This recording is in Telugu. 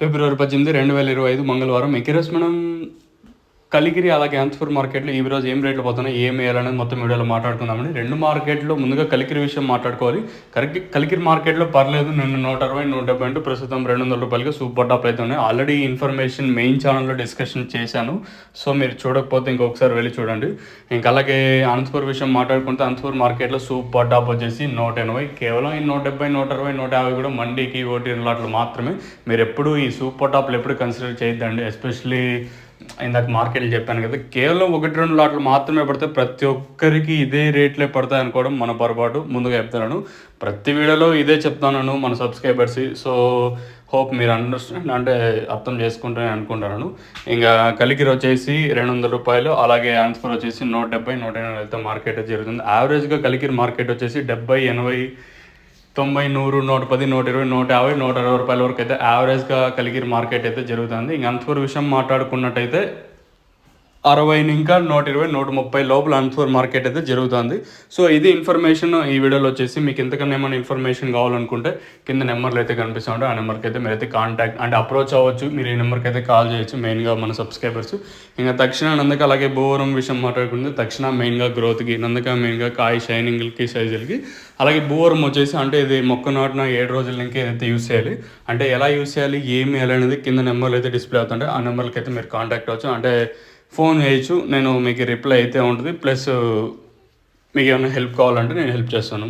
ఫిబ్రవరి 18, 2025 మంగళవారం. ఈరోజు మనం కలికిరి అలాగే అనంతపురం మార్కెట్‌లో ఈరోజు ఏం రేట్లు పోతున్నాయి, ఏం వేయాలనేది మొత్తం వీడియోలో మాట్లాడుకుందామండి. 2 మార్కెట్‌లో ముందుగా కలికిరి విషయం మాట్లాడుకోవాలి. కలికిరి మార్కెట్‌లో పర్లేదు నిన్న 160, 170 అంటూ ప్రస్తుతం రూ. 200కి సూపర్ టాప్‌లు అయితే ఉన్నాయి. ఆల్రెడీ ఈ ఇన్ఫర్మేషన్ మెయిన్ ఛానల్‌లో డిస్కషన్ చేశాను. సో మీరు చూడకపోతే ఇంకొకసారి వెళ్ళి చూడండి. ఇంకా అలాగే అనంతపురం విషయం మాట్లాడుకుంటే అనంతపురం మార్కెట్‌లో సూపర్ టాప్ వచ్చేసి 180. కేవలం ఈ 170, 160, 150 కూడా మండీకి ఓటీ లాట్లు మాత్రమే. మీరు ఎప్పుడు ఈ సూపర్ టాప్లు ఎప్పుడు కన్సిడర్ చేయొద్దండి. ఎస్పెషల్లీ ఇందాక మార్కెట్లు చెప్పాను కదా, కేవలం 1-2 లాట్లు మాత్రమే పడతాయి. ప్రతి ఒక్కరికి ఇదే రేట్లే పడతాయి అనుకోవడం మన పొరపాటు. ముందుగా చెప్తున్నాను, ప్రతి వీడియోలో ఇదే చెప్తాను మన సబ్స్క్రైబర్స్. సో హోప్ మీరు అండర్స్టాండ్ అంటే అర్థం చేసుకుంటారని అనుకుంటున్నాను. ఇంకా కలికిరి వచ్చేసి రూ. 200, అలాగే అనంతపురం వచ్చేసి 170, 180 అయితే మార్కెట్ జరుగుతుంది. యావరేజ్గా కలికిరి మార్కెట్ వచ్చేసి 70, 80, 90, 100, 110, 120, 150, 160 రూపాయల వరకు అయితే యావరేజ్గా కలికిరి మార్కెట్ అయితే జరుగుతుంది. ఇంక అనంతపురం విషయం మాట్లాడుకున్నట్టయితే 60 ఇంకా 120, 130 లోపల అనంతపురం మార్కెట్ అయితే జరుగుతుంది. సో ఇది ఇన్ఫర్మేషన్ ఈ వీడియోలో వచ్చేసి. మీకు ఇంతకన్నా ఏమైనా ఇన్ఫర్మేషన్ కావాలనుకుంటే కింద నెంబర్లు అయితే కనిపిస్తూ ఉంటాయి. ఆ నెంబర్కి అయితే మీరైతే కాంటాక్ట్ అంటే అప్రోచ్ అవ్వచ్చు. మీరు ఈ నెంబర్కి అయితే కాల్ చేయొచ్చు, మెయిన్గా మన సబ్స్క్రైబర్స్. ఇంకా దక్షిణ నందక అలాగే భూవరం విషయం మాట్లాడుకుంటే దక్షిణ మెయిన్గా గ్రోత్కి, నందక మెయిన్గా కాయ షైనింగ్కి, సైజులకి, అలాగే భూవరం వచ్చేసి అంటే ఇది మొక్క నాటిన 7 రోజుల నుంచి ఏదైతే యూస్ చేయాలి, అంటే ఎలా యూస్ చేయాలి, ఏమి వేయాలి అనేది కింద నెంబర్లు అయితే డిస్ప్లే అవుతుంటాయి. ఆ నెంబర్కి అయితే మీరు కాంటాక్ట్ అవ్వచ్చు. అంటే ఫోన్ చేయొచ్చు, నేను మీకు రిప్లై అయితే ఉంటుంది. ప్లస్ మీకు ఏమైనా హెల్ప్ కావాలంటే నేను హెల్ప్ చేస్తాను.